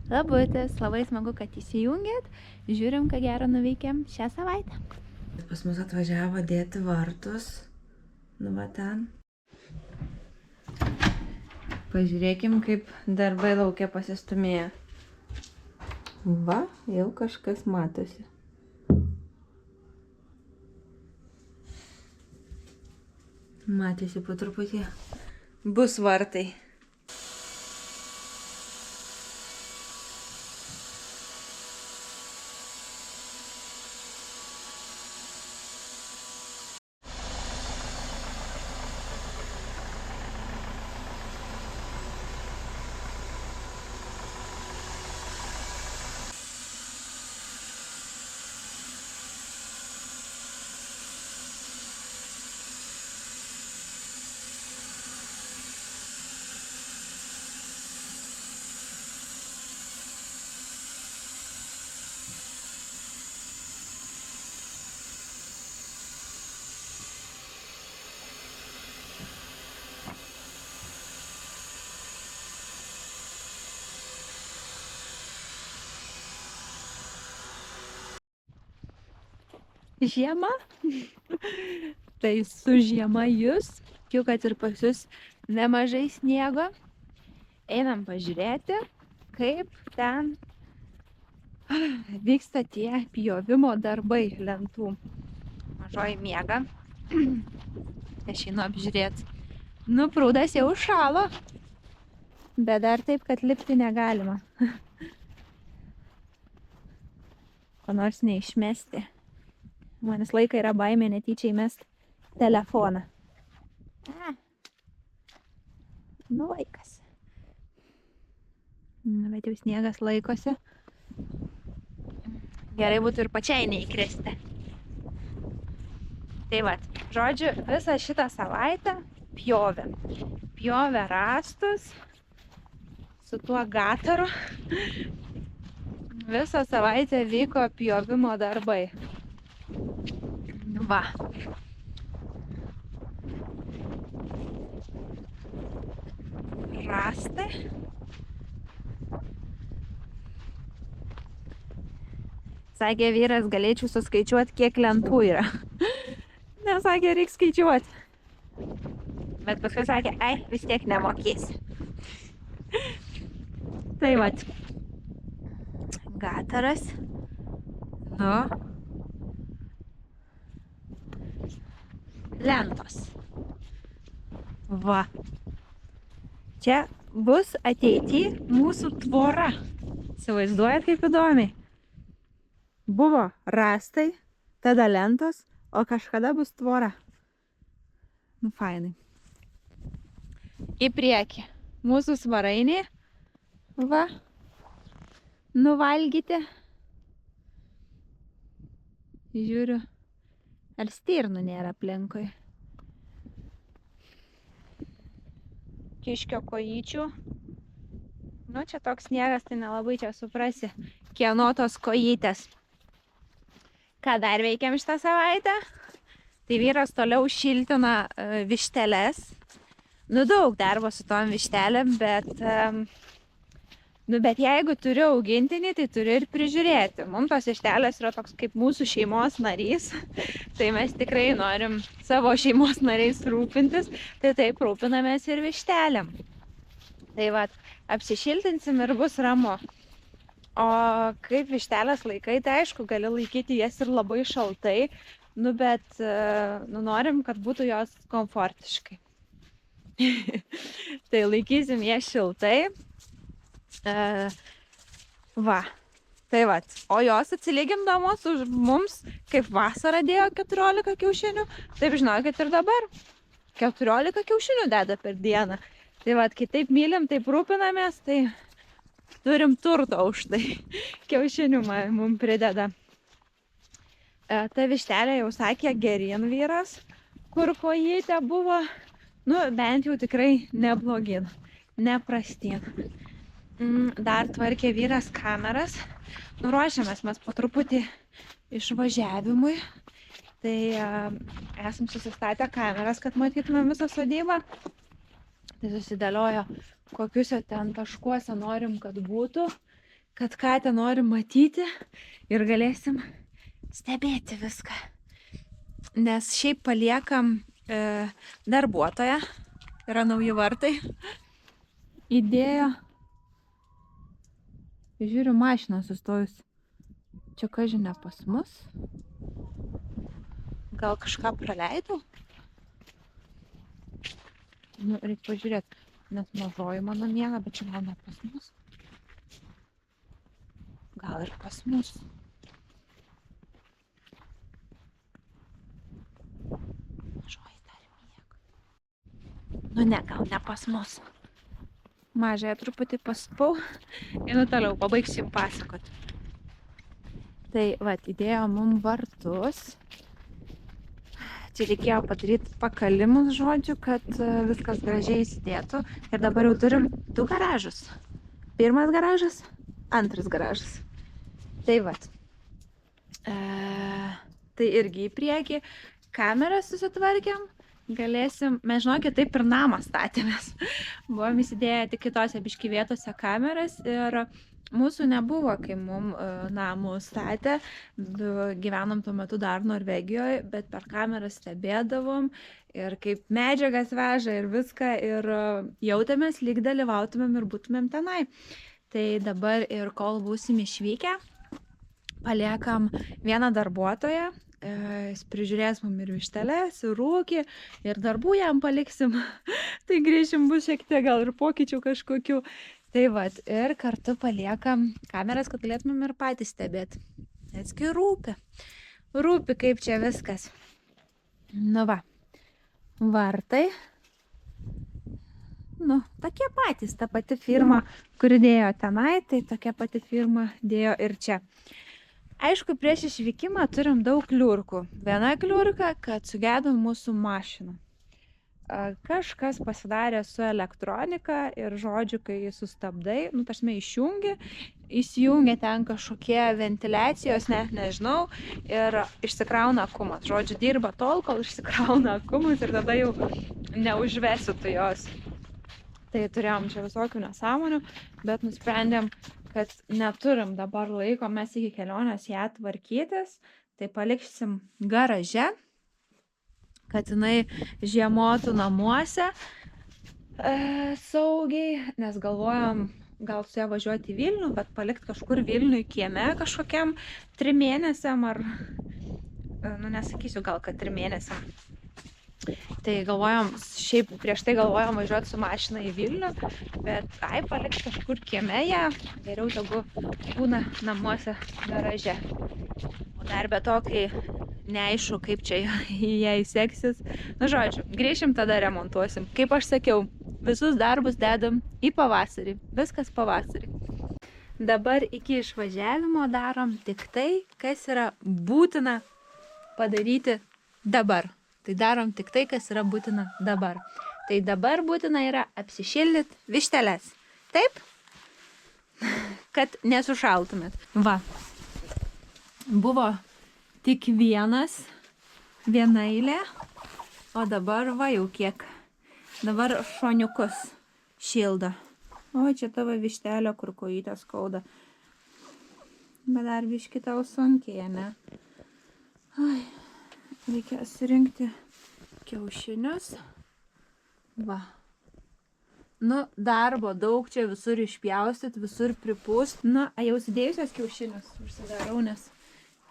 Labutis, labai smagu, kad įsijungėt. Žiūrim, ką gero nuveikėm šią savaitę. Pas mus atvažiavo dėti vartus. Nu va ten. Pažiūrėkim, kaip darbai laukia pasistumėję. Va, jau kažkas matosi. Matėsi po truputį. Bus vartai. Žiema. Tai su žiema jūs. Tikiu, kad ir pas jūs nemažai sniego. Einam pažiūrėti, kaip ten vyksta tie pjovimo darbai lentų. Mažoji miega. Aš einu apžiūrėti. Nu, prūdas jau šalo. Bet dar taip, kad lipti negalima. Ko nors neišmesti. Manis laiką yra baimė netyčia įmest telefoną. Nu, vaikas. Bet jau sniegas laikosi. Gerai būtų ir pačiai neįkristi. Tai vat, žodžiu, visą šitą savaitę pjovė. Pjovė rąstus su tuo gataru. Visą savaitę vyko pjovimo darbai. Va. Rąstai. Sakė vyras, galėčiau suskaičiuoti, kiek lentų yra. Nesakė, reikia skaičiuoti. Bet paskui sakė, ai, vis tiek nemokėsi. Tai vat. Gataras. Nu. Lentos. Va. Čia bus ateity mūsų tvora. Įsivaizduojat, kaip įdomiai? Buvo rąstai, tada lentos, o kažkada bus tvora. Nu, fainai. Į priekį. Mūsų svarainiai. Va. Nuvalgyti. Žiūriu. Ar stirnų nėra aplinkui. Kiškio kojyčių. Nu, čia toks sniegas, tai nelabai čia suprasi, kieno tos kojytės. Ką dar veikiam šitą savaitę? Tai vyras toliau šiltina višteles. Nu, daug darbo su tom vištelėm, bet jeigu turi augintinį, tai turi ir prižiūrėti. Mums tos vištelės yra toks kaip mūsų šeimos narys. Tai mes tikrai norim savo šeimos nariais rūpintis. Tai taip rūpinamės ir vištelėm. Tai vat, apsišiltinsim ir bus ramu. O kaip vištelės laikai, tai aišku, gali laikyti jas ir labai šaltai. Nu, bet norim, kad būtų jos komfortiškai. Tai laikysim jas šiltai. Va, tai vat. O jos atsilygindamos už mums, kaip vasarą dėjo 14 kiaušinių, taip žinokit ir dabar 14 kiaušinių deda per dieną. Tai vat, kai taip mylim, taip rūpinamės, tai turim turto už tai. Kiaušinių mums prideda. Ta vištelė jau sakė gerin vyras, kur kojytė buvo, nu bent jau tikrai neblogin, neprastin. Dar tvarkė vyras kameras. Nuruošiamės mes po truputį išvažiavimui. Tai esam susistatę kameras, kad matytumėm visą sodybą. Tai susidėliojo, kokiuose ten taškuose norim, kad būtų. kad katę nori matyti ir galėsim stebėti viską. Nes šiaip paliekam darbuotoją, yra nauji vartai, įdėjo. Žiūriu, mašina sustojus. Čia ką žinia pas mus. Gal kažką praleidau? Nu, reikia pažiūrėti, nes mažoji mano miega, bet čia gal ne pas mus. Gal ir pas mus. Mažoji dar miega. Nu ne, gal ne pas mus. Mažąją truputį paspau. Ir toliau pabaigsim pasakoti. Tai, vat, įdėjo mum vartus. Čia reikėjo padaryti pakalimus, žodžiu, kad viskas gražiai įsidėtų. Ir dabar jau turim 2 garažus. Pirmas garažas, antras garažas. Tai vat. Tai irgi į priekį. Kamerą susitvarkėm. Galėsim, mes žinokit, taip ir namą statėmės. Buvom įsidėję tik kitose biškį vietose kameras ir mūsų nebuvo, kai mum namų statė. Gyvenom tuo metu dar Norvegijoje, bet per kamerą stebėdavom ir kaip medžiagas veža ir viską ir jautėmės, lyg dalyvautumėm ir būtumėm tenai. Tai dabar ir kol būsim išvykę, paliekam vieną darbuotoją. Jis prižiūrės mum ir višteles, ir ūkį, ir darbų jam paliksim. Tai grįšim bus šiek tiek gal ir pokyčių kažkokių. Tai vat, ir kartu paliekam kameras, kad galėtumėm ir patys stebėti. Nesgi rūpi. Rūpi, kaip čia viskas. Nu va, vartai. Nu, tokie patys, ta pati firma, kuri dėjo tenai, tai tokia pati firma dėjo ir čia. Aišku, prieš išvykimą turim daug kliurkų. Viena kliurka, kad sugedo mūsų mašina. Kažkas pasidarė su elektronika ir žodžiu, kai sustabdai, nu, tašme, išjungi, įsijungia ten kažkokie ventiliacijos, nežinau, ir išsikrauna akumas. Žodžiu, dirba tol, kol išsikrauna akumas ir tada jau neužvesi tu jos. Tai turėjom čia visokių nesąmonių, bet nusprendėm, kad neturim dabar laiko mes iki kelionės ją tvarkytis, tai paliksim garaže, kad jinai žiemotų namuose saugiai, nes galvojam gal su ją važiuoti į Vilnių, bet palikti kažkur Vilniui kieme kažkokiam 3 mėnesiam ar, nu nesakysiu gal, kad 3 mėnesiam. Tai galvojom, šiaip prieš tai galvojom važiuoti su mašina į Vilnių, bet palikti kažkur kieme ją, geriau tegu būna namuose garaže. O dar be to, kai neaišku, kaip čia jai seksis. Nu žodžiu, grįšim tada remontuosim. Kaip aš sakiau, visus darbus dedam į pavasarį. Viskas pavasarį. Dabar iki išvažiavimo darom tik tai, kas yra būtina padaryti dabar. Tai darom tik tai, kas yra būtina dabar. Tai dabar būtina yra apsišildyti višteles. Taip? Kad nesušaltumėt. Va. Buvo tik viena eilė, o dabar va jau kiek. Dabar šoniukus šildo. O čia tavo vištelė, kur kojytė skauda. Bet dar biški tau sunkiai, ne? Ai. Reikia surinkti kiaušinius. Va. Nu, darbo daug čia visur išpjaustyt, visur pripūst. Nu, jau sudėjusios kiaušinius užsidarau, nes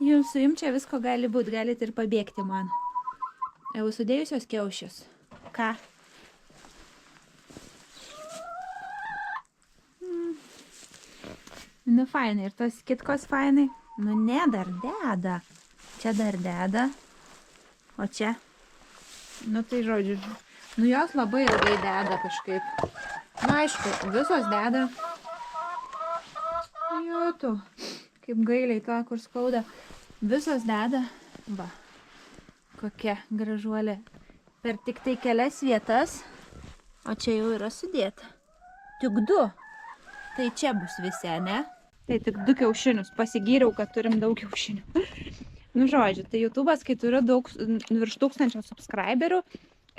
jau suim čia visko gali būti, galite ir pabėgti man. Jau sudėjusios kiaušius. Ką? Nu, fainai. Ir tos kitkos fainai. Nu, ne, dar deda. Čia dar deda. O čia? Nu tai žodžiu, nu jos labai ilgai deda kažkaip. Na aišku, visos deda. Jo tu, kaip gailiai to, kur skauda. Visos deda. Va, kokia gražuolė. Per tik tai kelias vietas. O čia jau yra sudėta. Tik 2. Tai čia bus visi, ne? Tai tik 2 kiaušinius. Pasigyriau, kad turim daug kiaušinių. Nu žodžiu, tai YouTube'as, kai turiu daug, virš 1000 subscriberių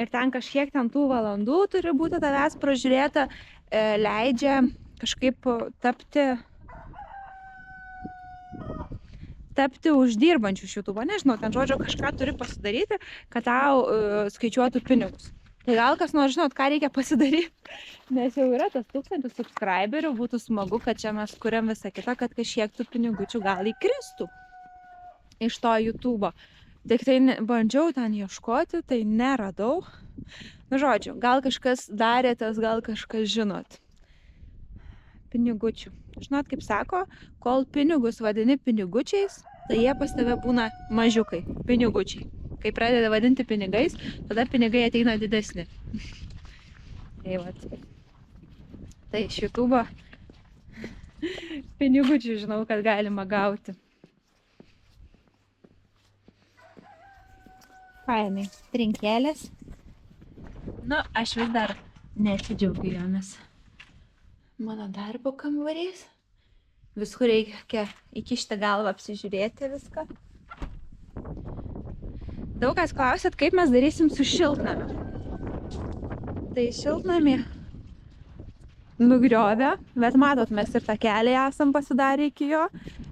ir ten kažkiek ten tų valandų turi būti tavęs pražiūrėta, leidžia kažkaip tapti tapti uždirbančių iš YouTube. Nežinau, ten žodžio kažką turi pasidaryti, kad tau skaičiuotų pinigus. Tai gal kas nors žinot, ką reikia pasidaryti, nes jau yra tas 1000 subscriberių, būtų smagu, kad čia mes kuriam visą kitą, kad kažkiek tų pinigučių gal įkristų iš to YouTube. Tik tai bandžiau ten ieškoti, tai neradau. Nu, žodžiu, gal kažkas darėtės, gal kažkas žinot. Pinigučių. Žinot, kaip sako, kol pinigus vadini pinigučiais, tai jie pas tave būna mažiukai, pinigučiai. Kai pradeda vadinti pinigais, tada pinigai ateina didesni. Tai vat. Tai iš YouTube pinigučių žinau, kad galima gauti. Fainai, trinkėlės. Nu, aš vis dar nesidžiaugiu jomis. Mano darbo kambarys. Viskur reikia įkišti galvą, apsižiūrėti viską. Daug kas klausėt, kaip mes darysim su šiltnamiu. Tai šiltnamį nugriovę, bet matot, mes ir tą kelią esam pasidarę iki jo.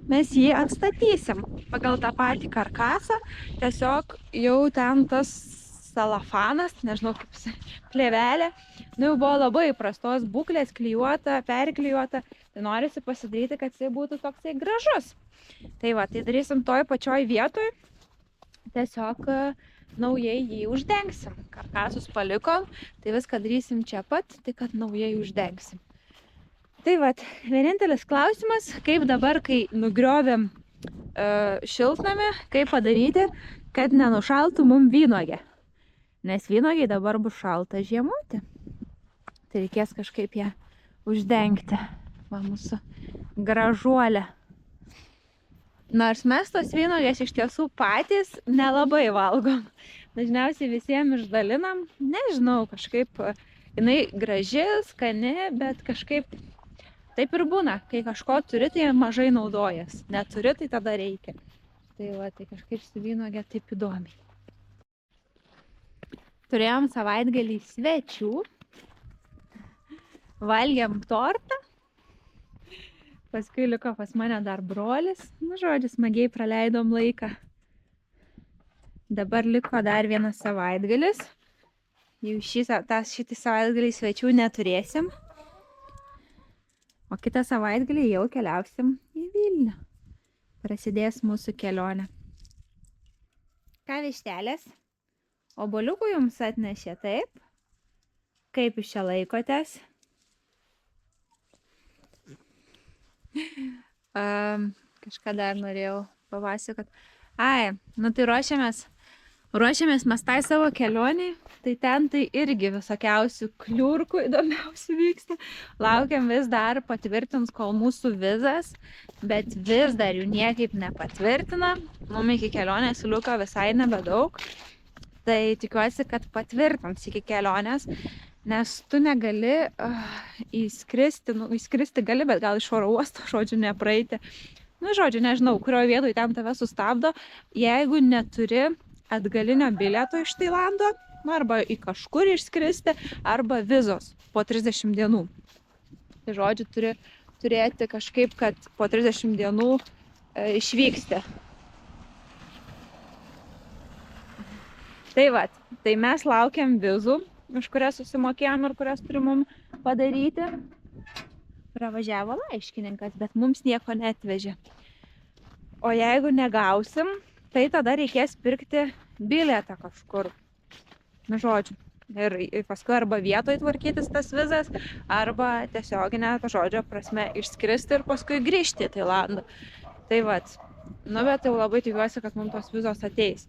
Mes jį atstatysim pagal tą patį karkasą. Tiesiog jau ten tas salafanas, nežinau kaip plėvelė, nu jau buvo labai prastos būklės, klijuota, perklijuota, tai norisi pasidaryti, kad jis būtų toksai gražus. Tai va, tai darysim toj pačioj vietoj, tiesiog naujai jį uždengsim. Karkasus palikom, tai viską darysim čia pat, tai kad naujai uždengsim. Tai va, vienintelis klausimas, kaip dabar, kai nugriovėm šiltnamį, kaip padaryti, kad nenušaltų mum vynuogė. Nes vynuogiai dabar bus šalta žiemoti. Tai reikės kažkaip ją uždengti. Va, mūsų gražuolė. Nors mes tos vynuogės iš tiesų patys nelabai valgom. Dažniausiai visiems išdalinam. Nežinau, kažkaip jinai graži, skani, bet kažkaip taip ir būna. Kai kažko turi, tai mažai naudojas. Neturi, tai tada reikia. Tai va, tai kažkaip su vynuogė taip įdomiai. Turėjom savaitgalį svečių, valgėm tortą, paskui liko pas mane dar brolis, nu žodžiu, smagiai praleidom laiką. Dabar liko dar vienas savaitgalis, jau šitą savaitgalį svečių neturėsim, o kitą savaitgalį jau keliausim į Vilnių. Prasidės mūsų kelionė. Ką vištelės? Obuoliukų jums atnešė, taip? Kaip jūs čia laikotės? Kažką dar norėjau papasakot. Nu tai ruošiamės mes tai savo kelionį, tai ten tai irgi visokiausių kliurkų įdomiausių vyksta. Laukiam vis dar patvirtins, kol mūsų vizas, bet vis dar jų niekaip nepatvirtina. Mums iki kelionės liko visai nebedaug. Tai tikiuosi, kad patvirtins iki kelionės, nes tu negali įskristi gali, bet gal iš oro uosto, žodžiu, nepraeiti. Nu, žodžiu, nežinau, kurioje vietoje ten tave sustabdo, jeigu neturi atgalinio bilieto iš Tailando, arba į kažkur išskristi, arba vizos po 30 dienų. Tai žodžiu, turi turėti kažkaip, kad po 30 dienų išvyksti. Tai va, tai mes laukiam vizų, už kurias susimokėjom ir kurias turim mum padaryti. Pravažiavo laiškininkas, bet mums nieko neatvežė. O jeigu negausim, tai tada reikės pirkti bilietą kažkur. Nu, žodžiu. Ir paskui arba vietoj tvarkytis tas vizas, arba tiesioginė, žodžio prasme, išskristi ir paskui grįžti į Tailandą. Tai vat, nu bet jau labai tikiuosi, kad mums tos vizos ateis.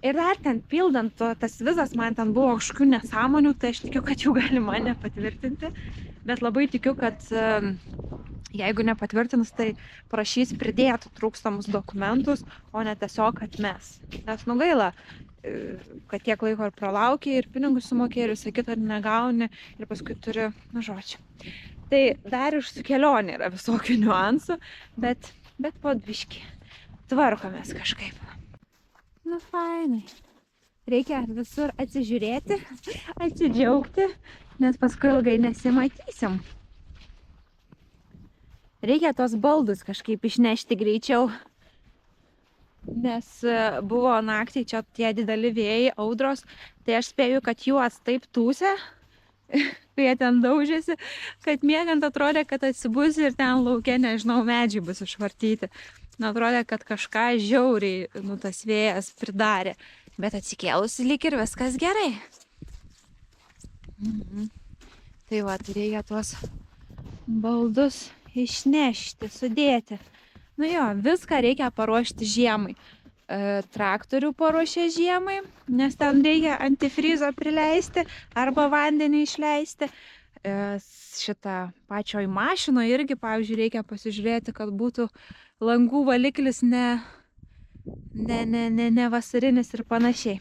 Ir dar ten pildant tas vizas, man ten buvo kažkokių nesąmonių, tai aš tikiu, kad jau galima nepatvirtinti. Bet labai tikiu, kad jeigu nepatvirtins, tai prašys pridėti trūkstamus dokumentus, o ne tiesiog atmes. Nes nu gaila, kad tiek laiko ir pralaukia, ir pinigus sumokė, ir visą kitą negauni, ir paskui turi, nu žodžiu. Tai dar ir su kelionė yra visokių niuansų, bet po dviškį tvarkomės kažkaip. Nu, fainai. Reikia visur atsižiūrėti, atsidžiaugti, nes paskui ilgai nesimatysim. Reikia tos baldus kažkaip išnešti greičiau. nes buvo naktį čia tie dideli vėjai, audros, tai aš spėju, kad juos taip tūsė, kai jie ten daužėsi, kad miegant atrodė, kad atsibus ir ten lauke, nežinau, medžiai bus išvartyti. Atrodė, kad kažką žiauriai, tas vėjas pridarė, bet atsikėlusi lyg ir viskas gerai. Tai va, tai reikia tuos baldus išnešti, sudėti. Nu jo, viską reikia paruošti žiemai. Traktorių paruošė žiemai, nes ten reikia antifrizo prileisti arba vandenį išleisti. Šitą pačioj mašinoje irgi, pavyzdžiui, reikia pasižiūrėti, kad būtų langų valiklis ne vasarinis ir panašiai.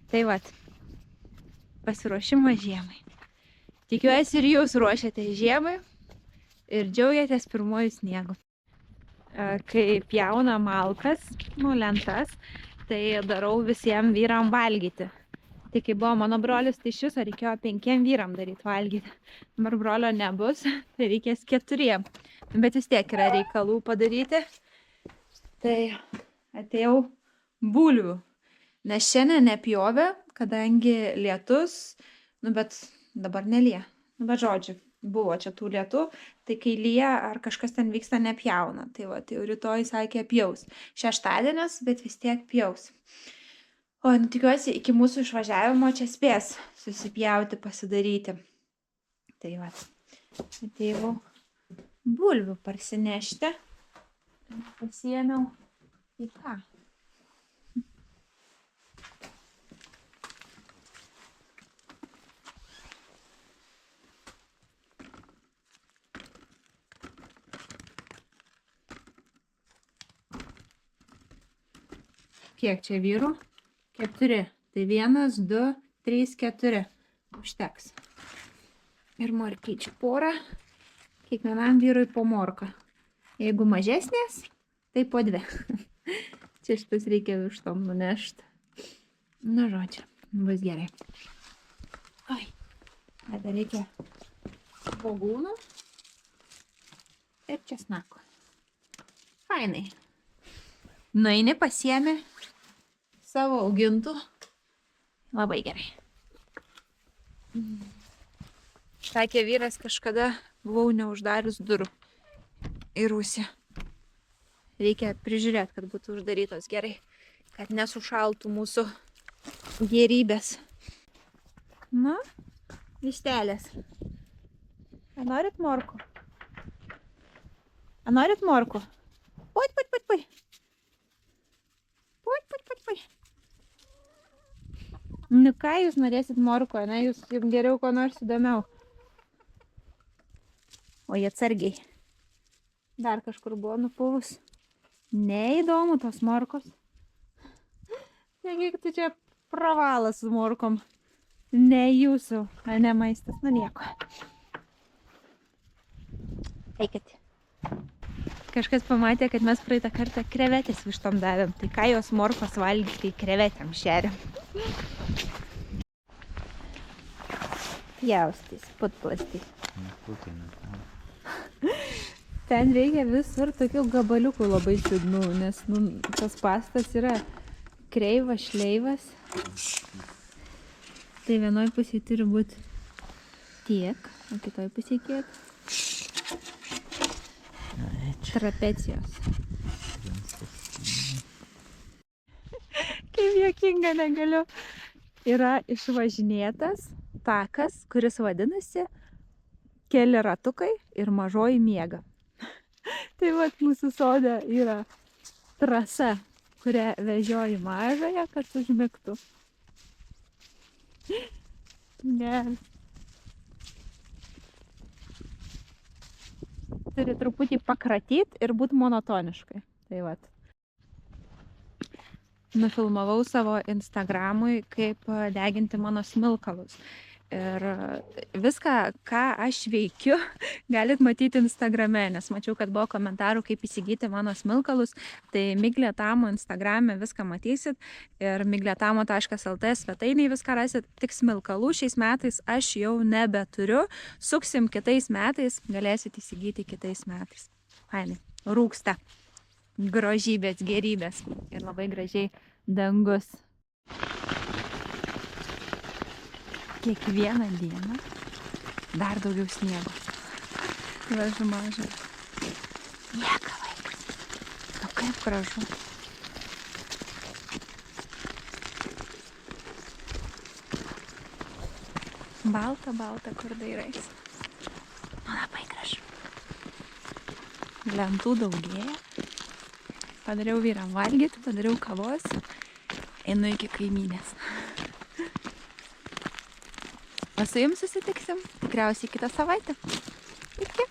Tai vat, pasiruošimas žiemai. Tikiuosi ir jūs ruošiate žiemai ir džiaugiatės pirmojų sniegu. Kai pjauna malkas, lentas, tai darau visiems vyram valgyti. Tai kai buvo mano brolis, tai iš viso reikėjo 5 vyram daryti valgyti. Dabar brolio nebus, tai reikės 4. Bet vis tiek yra reikalų padaryti. Tai atėjau bulvių. Nes šiandien nepjovė, kadangi lietus, bet dabar nelija. Bet žodžiu, buvo čia tų lietų, tai kai lyja ar kažkas ten vyksta, nepjauna. Tai va, tai jau rytoj sakė pjaus. Šeštadienis, bet vis tiek pjaus. O, tikiuosi, iki mūsų išvažiavimo čia spės susipjauti, pasidaryti. Tai va, atėjau bulvių parsinešti. Pasiėmiau į ką? Kiek čia vyrų? 4. Tai 1, 2, 3, 4. Užteks. Ir morkyčių porą. Kiekvienam vyrui po morką. Jeigu mažesnės, tai po 2. Čia šitas reikia vištom nunešti. Nu, žodžiu, bus gerai. Oi, tada reikia svogūnų ir česnako. Fainai. Nueini, pasiemi savo augintų. Labai gerai. Sakė vyras, kažkada buvau neuždarius durų į rūsį. Reikia prižiūrėti, kad būtų uždarytos gerai, kad nesušaltų mūsų gėrybės. Na, vištelės. Ar norit morkų? Ar norit morkų? Pui. Nu ką jūs norėsit morko, ne? Jūs jums geriau ko nors įdomiau. O jie atsargiai. Dar kažkur buvo nupuvus. Neįdomu tos morkos. Taigi, tai čia pravalas su morkom. Ne jūsų, ne maistas, nu nieko. Eikit. Kažkas pamatė, kad mes praeitą kartą krevetės vištom davėm. Tai ką jos morkos valgyti, kai krevetėm šeriam. Pjaustys, putplastys. Ten reikia visur tokių gabaliukų labai čiudnų, nes tas pastas yra kreivas, šleivas. Tai vienoj pusėje turi būti tiek, o kitoj pusėje kiek. Trapecijos. Kaip juokinga, negaliu. Yra išvažinėtas takas, kuris vadinasi Keli ratukai ir mažoji miega. Tai vat mūsų sode yra trasa, kurią vežioji mažąją, kad užmigtų. Geras. Turi truputį pakratyti ir būti monotoniškai. Tai vat. Nufilmavau savo Instagramui, kaip deginti mano smilkalus. Ir viską, ką aš veikiu, galit matyti Instagrame, nes mačiau, kad buvo komentarų, kaip įsigyti mano smilkalus. Tai Miglėtamo Instagrame viską matysit ir miglėtamo.lt svetainėje viską rasit. Tik smilkalų šiais metais aš jau nebeturiu. Suksim kitais metais, galėsit įsigyti kitais metais. Fainai. Rūksta. grožybės, gerybės. Ir labai gražiai dangus. Kiekvieną dieną dar daugiau sniego. Gražu maža. Lieka vaikas. Nu kaip gražu. Balta, balta, kur dairais. Nu labai gražu. Lentų daugėja. Padariau vyram valgyti, padariau kavos. Einu iki kaimynės. O su jums susitiksim tikriausiai kitą savaitę. Iki.